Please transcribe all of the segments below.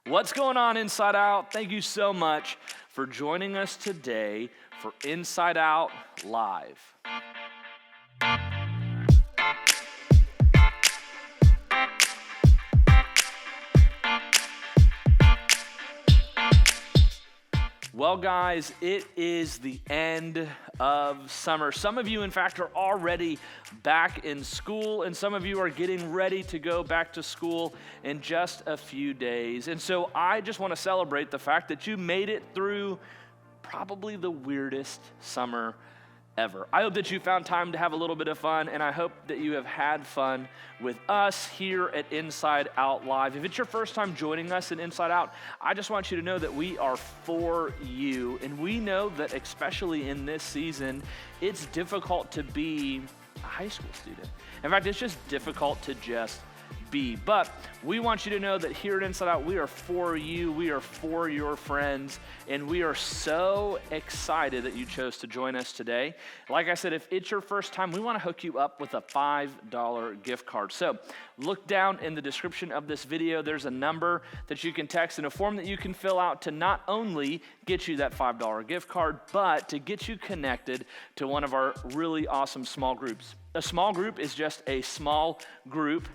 What's going on, Inside Out? Thank you so much for joining us today for Inside Out Live. Well, guys, it is the end of summer. Some of you, in fact, are already back in school, and some of you are getting ready to go back to school in just a few days. And so I just want to celebrate the fact that you made it through probably the weirdest summer ever. I hope that you found time to have a little bit of fun, and I hope that you have had fun with us here at Inside Out Live. If it's your first time joining us in Inside Out, I just want you to know that we are for you, and we know that especially in this season, it's difficult to be a high school student. In fact, it's just difficult to just be. But we want you to know that here at Inside Out, we are for you, we are for your friends, and we are so excited that you chose to join us today. Like I said, if it's your first time, we want to hook you up with a $5 gift card. So look down in the description of this video. There's a number that you can text and a form that you can fill out to not only get you that $5 gift card, but to get you connected to one of our really awesome small groups. A small group is just a small group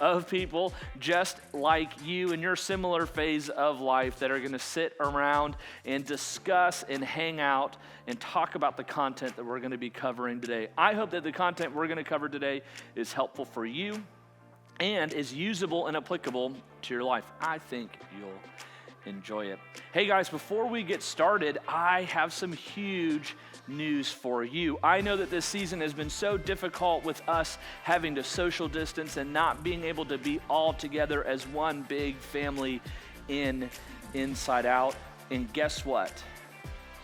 of people just like you in your similar phase of life that are going to sit around and discuss and hang out and talk about the content that we're going to be covering today. I hope that the content we're going to cover today is helpful for you and is usable and applicable to your life. I think you'll enjoy it. Hey guys, before we get started, I have some huge news for you. I know that this season has been so difficult with us having to social distance and not being able to be all together as one big family Inside Out. And guess what?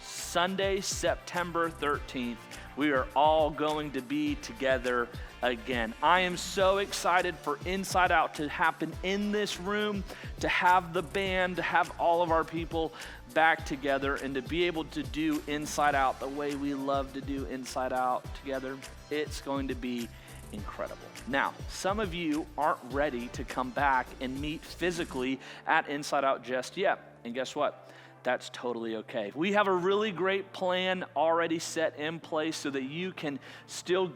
Sunday, September 13th, we are all going to be together again. I am so excited for Inside Out to happen in this room, to have the band, to have all of our people back together, and to be able to do Inside Out the way we love to do Inside Out together. It's going to be incredible. Now, some of you aren't ready to come back and meet physically at Inside Out just yet. And guess what? That's totally okay. We have a really great plan already set in place so that you can still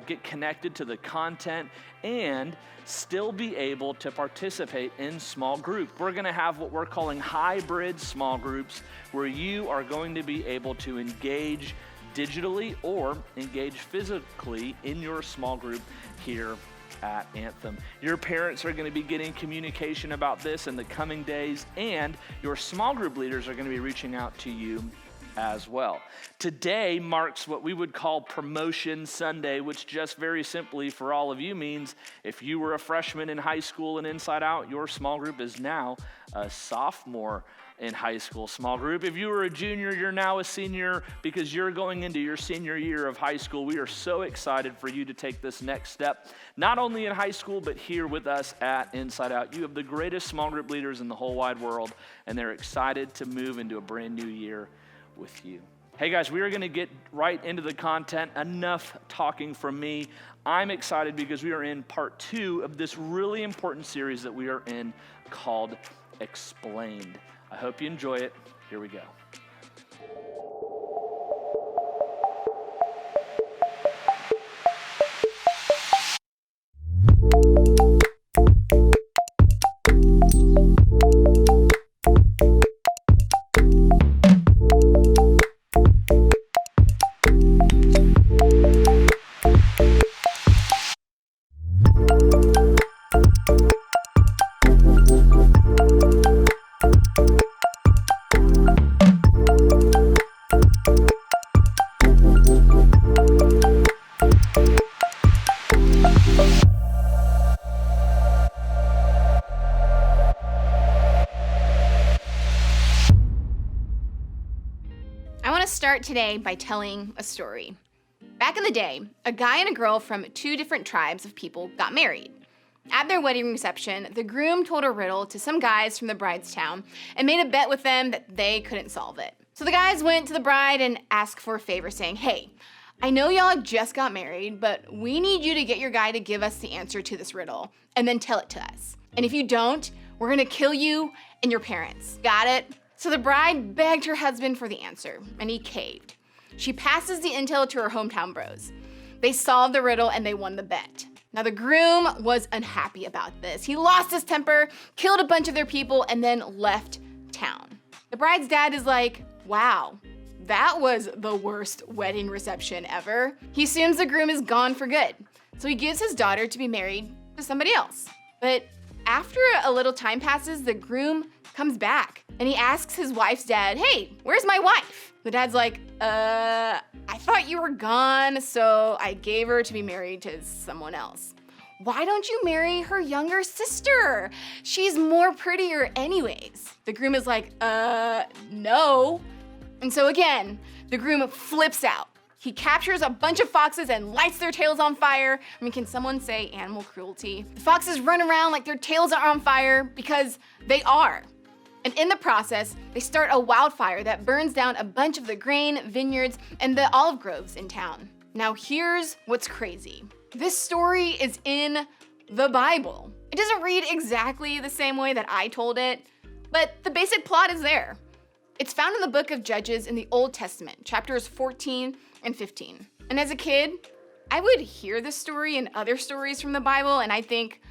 get connected to the content and still be able to participate in small group. We're gonna have what we're calling hybrid small groups where you are going to be able to engage digitally or engage physically in your small group here at Anthem. Your parents are going to be getting communication about this in the coming days, and your small group leaders are going to be reaching out to you as well. Today marks what we would call Promotion Sunday, which just very simply for all of you means if you were a freshman in high school and Inside Out, your small group is now a sophomore in high school small group. If you were a junior, you're now a senior because you're going into your senior year of high school. We are so excited for you to take this next step, not only in high school, but here with us at Inside Out. You have the greatest small group leaders in the whole wide world, and they're excited to move into a brand new year with you. Hey guys, we are going to get right into the content. Enough talking from me. I'm excited because we are in part 2 of this really important series that we are in called Explained. I hope you enjoy it. Here we go. Start today by telling a story. Back in the day, a guy and a girl from 2 different tribes of people got married. At their wedding reception, the groom told a riddle to some guys from the bride's town and made a bet with them that they couldn't solve it. So the guys went to the bride and asked for a favor, saying, "Hey, I know y'all just got married, but we need you to get your guy to give us the answer to this riddle and then tell it to us. And if you don't, We're gonna kill you and your parents. Got it? So the bride begged her husband for the answer, and he caved. She passes the intel to her hometown bros. They solved the riddle and they won the bet. Now the groom was unhappy about this. He lost his temper, killed a bunch of their people, and then left town. The bride's dad is like, wow, that was the worst wedding reception ever. He assumes the groom is gone for good. So he gives his daughter to be married to somebody else. But after a little time passes, the groom comes back and he asks his wife's dad, hey, where's my wife? The dad's like, I thought you were gone, so I gave her to be married to someone else. Why don't you marry her younger sister? She's more prettier anyways. The groom is like, no. And so again, the groom flips out. He captures a bunch of foxes and lights their tails on fire. I mean, can someone say animal cruelty? The foxes run around like their tails are on fire because they are. And in the process, they start a wildfire that burns down a bunch of the grain, vineyards, and the olive groves in town. Now here's what's crazy. This story is in the Bible. It doesn't read exactly the same way that I told it, but the basic plot is there. It's found in the book of Judges in the Old Testament, chapters 14 and 15. And as a kid, I would hear this story and other stories from the Bible, and I think,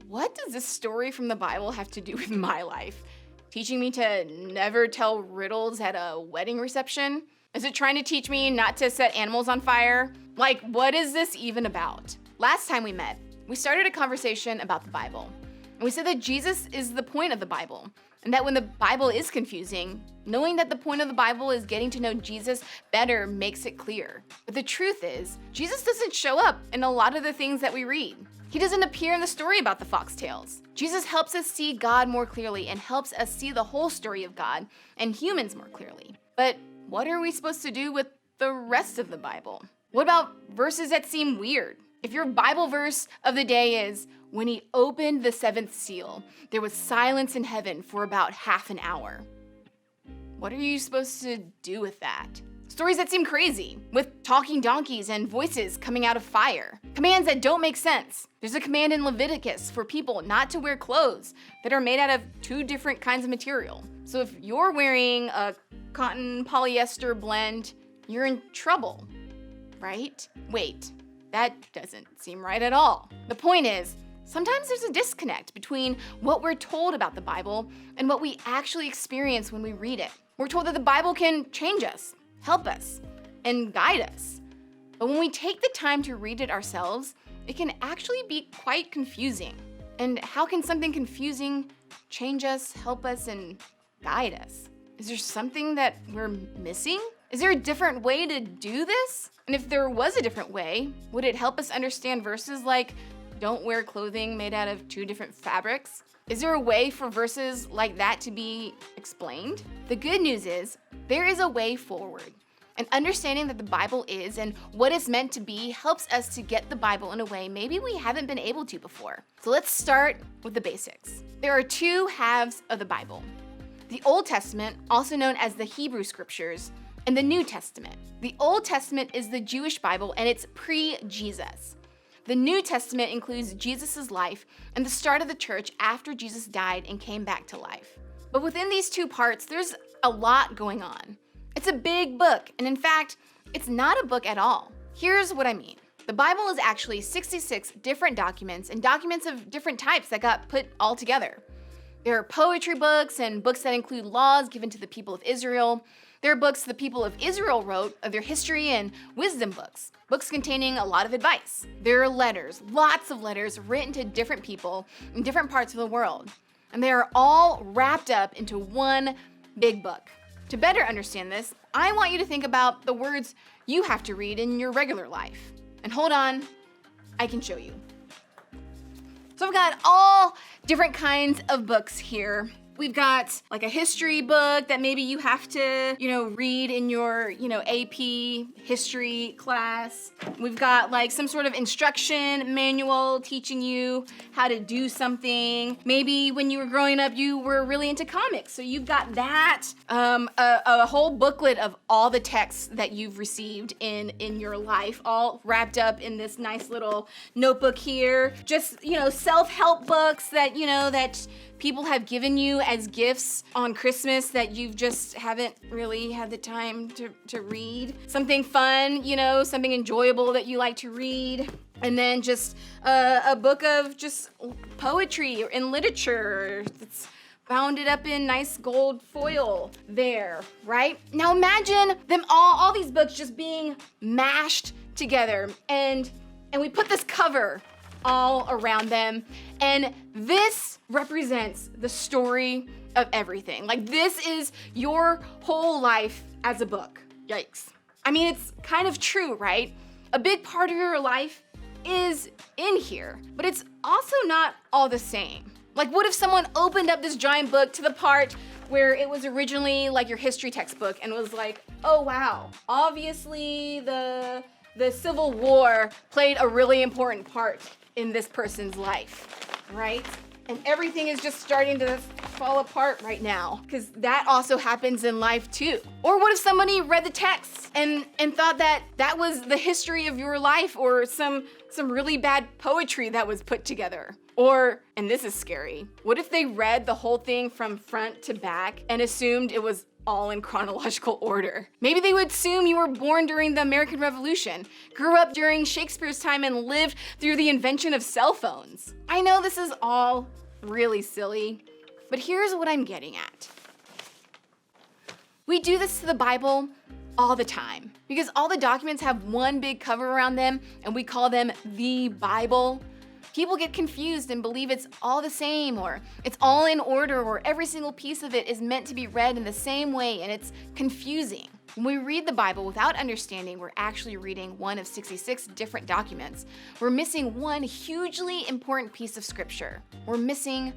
what does this story from the Bible have to do with my life? Teaching me to never tell riddles at a wedding reception? Is it trying to teach me not to set animals on fire? Like, what is this even about? Last time we met, we started a conversation about the Bible. And we said that Jesus is the point of the Bible. And that when the Bible is confusing, knowing that the point of the Bible is getting to know Jesus better makes it clear. But the truth is, Jesus doesn't show up in a lot of the things that we read. He doesn't appear in the story about the foxtails. Jesus helps us see God more clearly and helps us see the whole story of God and humans more clearly. But what are we supposed to do with the rest of the Bible? What about verses that seem weird? If your Bible verse of the day is, when he opened the seventh seal, there was silence in heaven for about half an hour. What are you supposed to do with that? Stories that seem crazy, with talking donkeys and voices coming out of fire. Commands that don't make sense. There's a command in Leviticus for people not to wear clothes that are made out of 2 different kinds of material. So if you're wearing a cotton polyester blend, you're in trouble, right? Wait, that doesn't seem right at all. The point is, sometimes there's a disconnect between what we're told about the Bible and what we actually experience when we read it. We're told that the Bible can change us, help us, and guide us. But when we take the time to read it ourselves, it can actually be quite confusing. And how can something confusing change us, help us, and guide us? Is there something that we're missing? Is there a different way to do this? And if there was a different way, would it help us understand verses like, don't wear clothing made out of 2 different fabrics? Is there a way for verses like that to be explained? The good news is, there is a way forward. And understanding that the Bible is and what it's meant to be helps us to get the Bible in a way maybe we haven't been able to before. So let's start with the basics. There are 2 halves of the Bible. The Old Testament, also known as the Hebrew Scriptures, and the New Testament. The Old Testament is the Jewish Bible and it's pre-Jesus. The New Testament includes Jesus' life and the start of the church after Jesus died and came back to life. But within these 2 parts, there's a lot going on. It's a big book, and in fact, it's not a book at all. Here's what I mean. The Bible is actually 66 different documents and documents of different types that got put all together. There are poetry books and books that include laws given to the people of Israel. There are books the people of Israel wrote of their history and wisdom books, books containing a lot of advice. There are letters, lots of letters written to different people in different parts of the world. And they are all wrapped up into one big book. To better understand this, I want you to think about the words you have to read in your regular life. And hold on, I can show you. So I've got all different kinds of books here. We've got like a history book that maybe you have to, read in your, AP history class. We've got like some sort of instruction manual teaching you how to do something. Maybe when you were growing up, you were really into comics, so you've got that. A whole booklet of all the texts that you've received in your life, all wrapped up in this nice little notebook here. Just, self-help books that, that people have given you as gifts on Christmas that you just haven't really had the time to read. Something fun, something enjoyable that you like to read. And then just a book of just poetry and literature that's bounded up in nice gold foil there, right? Now imagine them all these books just being mashed together, and we put this cover all around them, and this represents the story of everything. Like, this is your whole life as a book. Yikes. I mean, it's kind of true, right? A big part of your life is in here, but it's also not all the same. Like, what if someone opened up this giant book to the part where it was originally like your history textbook and was like, oh wow, obviously the Civil War played a really important part in this person's life, right? And everything is just starting to fall apart right now, because that also happens in life too. Or what if somebody read the text and thought that was the history of your life, or some really bad poetry that was put together? Or, and this is scary, what if they read the whole thing from front to back and assumed it was all in chronological order? Maybe they would assume you were born during the American Revolution, grew up during Shakespeare's time, and lived through the invention of cell phones. I know this is all really silly, but here's what I'm getting at. We do this to the Bible all the time because all the documents have one big cover around them and we call them the Bible. People get confused and believe it's all the same, or it's all in order, or every single piece of it is meant to be read in the same way, and it's confusing. When we read the Bible without understanding we're actually reading one of 66 different documents, we're missing one hugely important piece of scripture. We're missing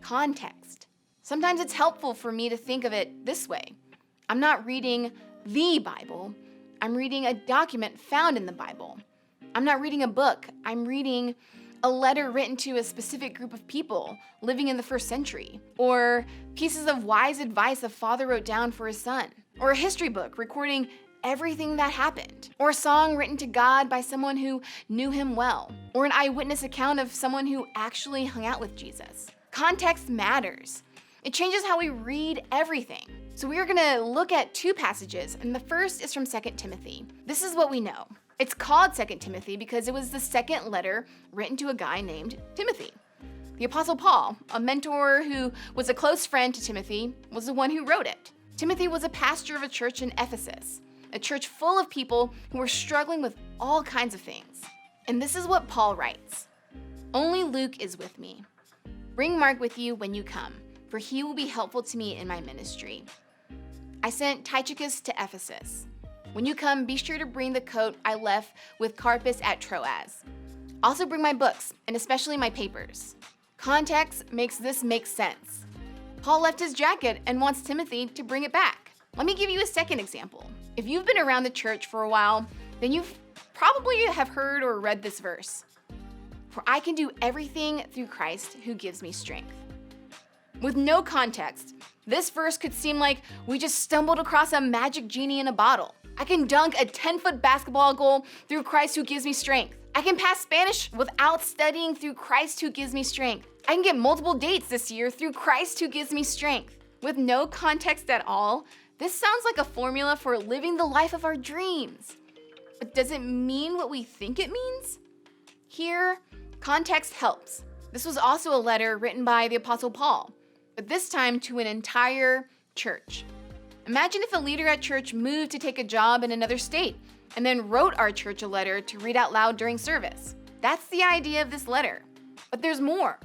context. Sometimes it's helpful for me to think of it this way. I'm not reading the Bible, I'm reading a document found in the Bible. I'm not reading a book, I'm reading a letter written to a specific group of people living in the first century, or pieces of wise advice a father wrote down for his son, or a history book recording everything that happened, or a song written to God by someone who knew him well, or an eyewitness account of someone who actually hung out with Jesus. Context matters. It changes how we read everything. So we are gonna look at two passages, and the first is from 2 Timothy. This is what we know. It's called 2 Timothy because it was the second letter written to a guy named Timothy. The Apostle Paul, a mentor who was a close friend to Timothy, was the one who wrote it. Timothy was a pastor of a church in Ephesus, a church full of people who were struggling with all kinds of things. And this is what Paul writes. Only Luke is with me. Bring Mark with you when you come, for he will be helpful to me in my ministry. I sent Tychicus to Ephesus. When you come, be sure to bring the coat I left with Carpus at Troas. Also bring my books, and especially my papers. Context makes this make sense. Paul left his jacket and wants Timothy to bring it back. Let me give you a second example. If you've been around the church for a while, then you've probably have heard or read this verse. For I can do everything through Christ who gives me strength. With no context, this verse could seem like we just stumbled across a magic genie in a bottle. I can dunk a 10-foot basketball goal through Christ who gives me strength. I can pass Spanish without studying through Christ who gives me strength. I can get multiple dates this year through Christ who gives me strength. With no context at all, this sounds like a formula for living the life of our dreams. But does it mean what we think it means? Here, context helps. This was also a letter written by the Apostle Paul, but this time to an entire church. Imagine if a leader at church moved to take a job in another state and then wrote our church a letter to read out loud during service. That's the idea of this letter. But there's more.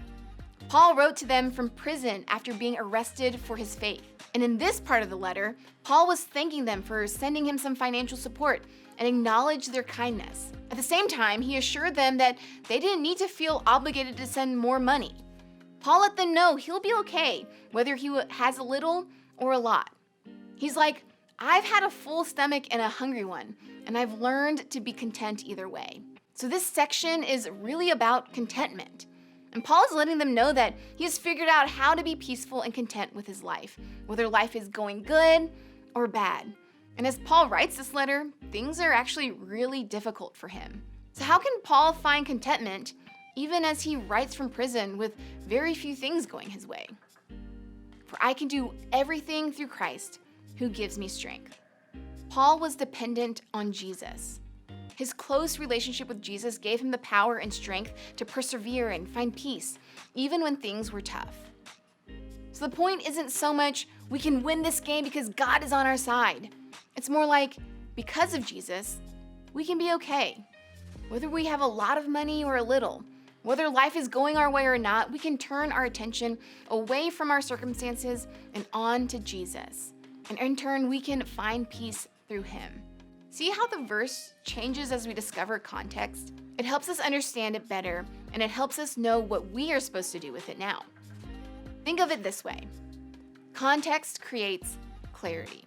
Paul wrote to them from prison after being arrested for his faith. And in this part of the letter, Paul was thanking them for sending him some financial support and acknowledged their kindness. At the same time, he assured them that they didn't need to feel obligated to send more money. Paul let them know he'll be okay, whether he has a little or a lot. He's like, I've had a full stomach and a hungry one, and I've learned to be content either way. So this section is really about contentment. And Paul is letting them know that he's figured out how to be peaceful and content with his life, whether life is going good or bad. And as Paul writes this letter, things are actually really difficult for him. So how can Paul find contentment even as he writes from prison with very few things going his way? For I can do everything through Christ who gives me strength. Paul was dependent on Jesus. His close relationship with Jesus gave him the power and strength to persevere and find peace, even when things were tough. So the point isn't so much we can win this game because God is on our side. It's more like, because of Jesus, we can be okay. Whether we have a lot of money or a little, whether life is going our way or not, we can turn our attention away from our circumstances and on to Jesus. And in turn, we can find peace through him. See how the verse changes as we discover context? It helps us understand it better, and it helps us know what we are supposed to do with it now. Think of it this way. Context creates clarity.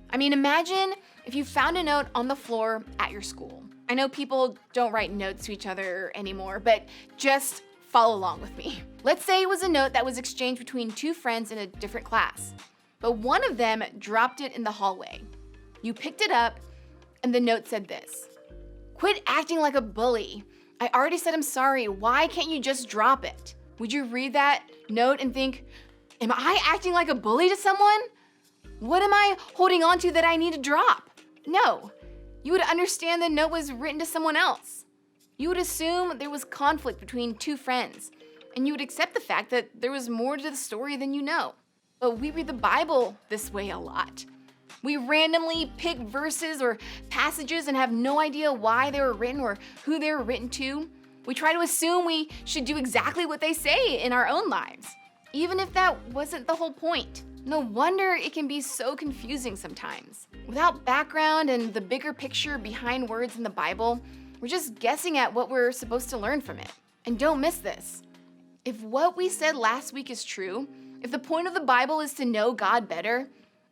I mean, imagine if you found a note on the floor at your school. I know people don't write notes to each other anymore, but just follow along with me. Let's say it was a note that was exchanged between two friends in a different class, but one of them dropped it in the hallway. You picked it up, and the note said this: "Quit acting like a bully. I already said I'm sorry. Why can't you just drop it?" Would you read that note and think, am I acting like a bully to someone? What am I holding on to that I need to drop? No. You would understand the note was written to someone else. You would assume there was conflict between two friends, and you would accept the fact that there was more to the story than you know. But we read the Bible this way a lot. We randomly pick verses or passages and have no idea why they were written or who they were written to. We try to assume we should do exactly what they say in our own lives, even if that wasn't the whole point. No wonder it can be so confusing sometimes. Without background and the bigger picture behind words in the Bible, we're just guessing at what we're supposed to learn from it. And don't miss this. If what we said last week is true, if the point of the Bible is to know God better,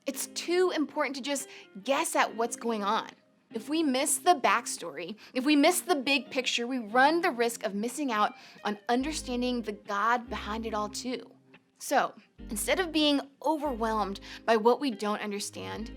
it's too important to just guess at what's going on. If we miss the backstory, if we miss the big picture, we run the risk of missing out on understanding the God behind it all too. So, instead of being overwhelmed by what we don't understand,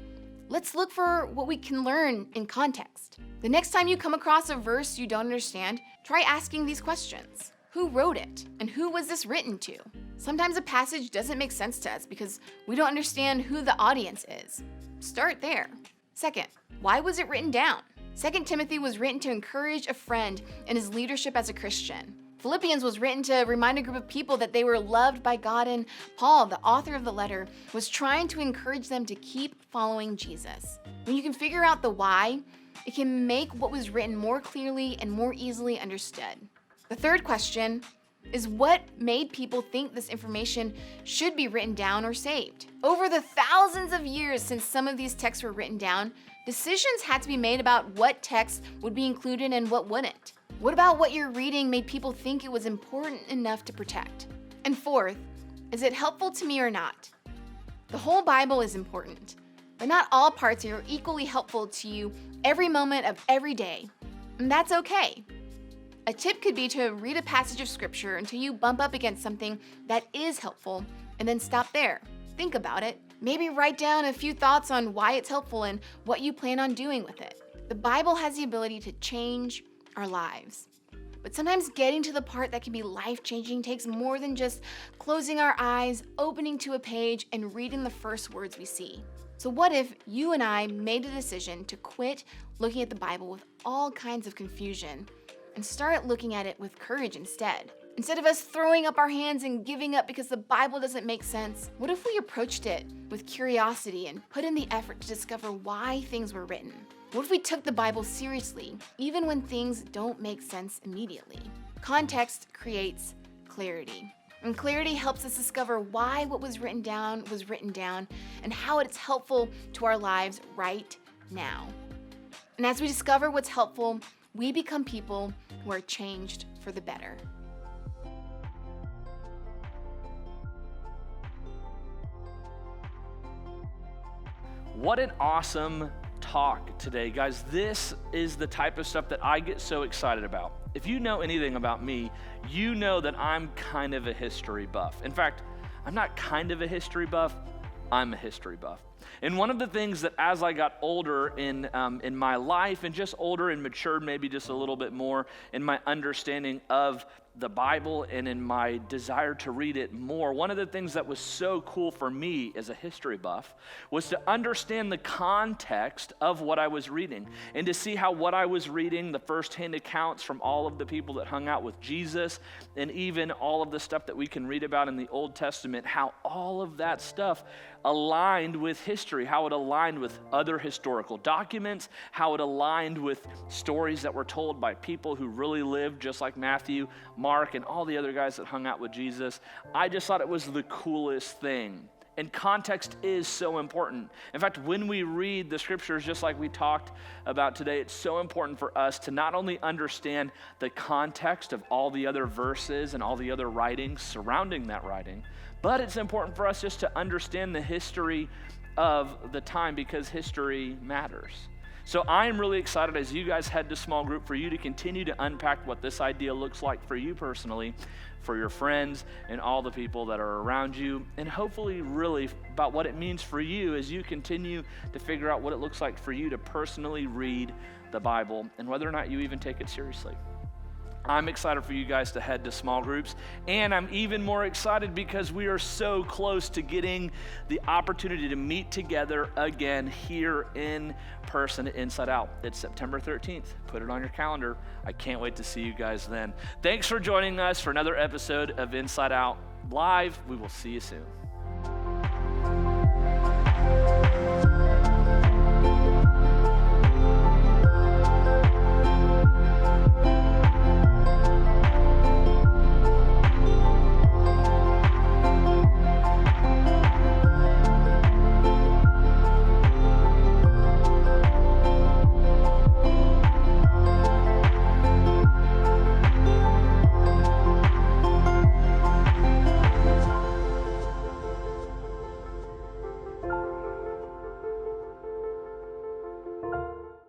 let's look for what we can learn in context. The next time you come across a verse you don't understand, try asking these questions. Who wrote it? And who was this written to? Sometimes a passage doesn't make sense to us because we don't understand who the audience is. Start there. Second, why was it written down? 2 Timothy was written to encourage a friend in his leadership as a Christian. Philippians was written to remind a group of people that they were loved by God, and Paul, the author of the letter, was trying to encourage them to keep following Jesus. When you can figure out the why, it can make what was written more clearly and more easily understood. The third question is, what made people think this information should be written down or saved? Over the thousands of years since some of these texts were written down, decisions had to be made about what texts would be included and what wouldn't. What about what you're reading made people think it was important enough to protect? And fourth, is it helpful to me or not? The whole Bible is important, but not all parts are equally helpful to you every moment of every day, and that's okay. A tip could be to read a passage of scripture until you bump up against something that is helpful, and then stop there. Think about it. Maybe write down a few thoughts on why it's helpful and what you plan on doing with it. The Bible has the ability to change our lives. But sometimes getting to the part that can be life-changing takes more than just closing our eyes, opening to a page, and reading the first words we see. So what if you and I made a decision to quit looking at the Bible with all kinds of confusion and start looking at it with courage instead? Instead of us throwing up our hands and giving up because the Bible doesn't make sense, what if we approached it with curiosity and put in the effort to discover why things were written? What if we took the Bible seriously, even when things don't make sense immediately? Context creates clarity, and clarity helps us discover why what was written down, and how it's helpful to our lives right now. And as we discover what's helpful, we become people who are changed for the better. What an awesome talk today, guys. This is the type of stuff that I get so excited about. If you know anything about me, you know that I'm kind of a history buff. In fact, I'm not kind of a history buff, I'm a history buff. And one of the things that as I got older in my life and just older and matured maybe just a little bit more in my understanding of the Bible and in my desire to read it more, one of the things that was so cool for me as a history buff was to understand the context of what I was reading and to see how what I was reading, the firsthand accounts from all of the people that hung out with Jesus and even all of the stuff that we can read about in the Old Testament, how all of that stuff aligned with history, how it aligned with other historical documents, how it aligned with stories that were told by people who really lived just like Matthew, Mark, and all the other guys that hung out with Jesus. I just thought it was the coolest thing. And context is so important. In fact, when we read the scriptures, just like we talked about today, it's so important for us to not only understand the context of all the other verses and all the other writings surrounding that writing, but it's important for us just to understand the history of the time because history matters. So I am really excited as you guys head to small group for you to continue to unpack what this idea looks like for you personally, for your friends and all the people that are around you, and hopefully really about what it means for you as you continue to figure out what it looks like for you to personally read the Bible and whether or not you even take it seriously. I'm excited for you guys to head to small groups, and I'm even more excited because we are so close to getting the opportunity to meet together again here in person at Inside Out. It's September 13th. Put it on your calendar. I can't wait to see you guys then. Thanks for joining us for another episode of Inside Out Live. We will see you soon.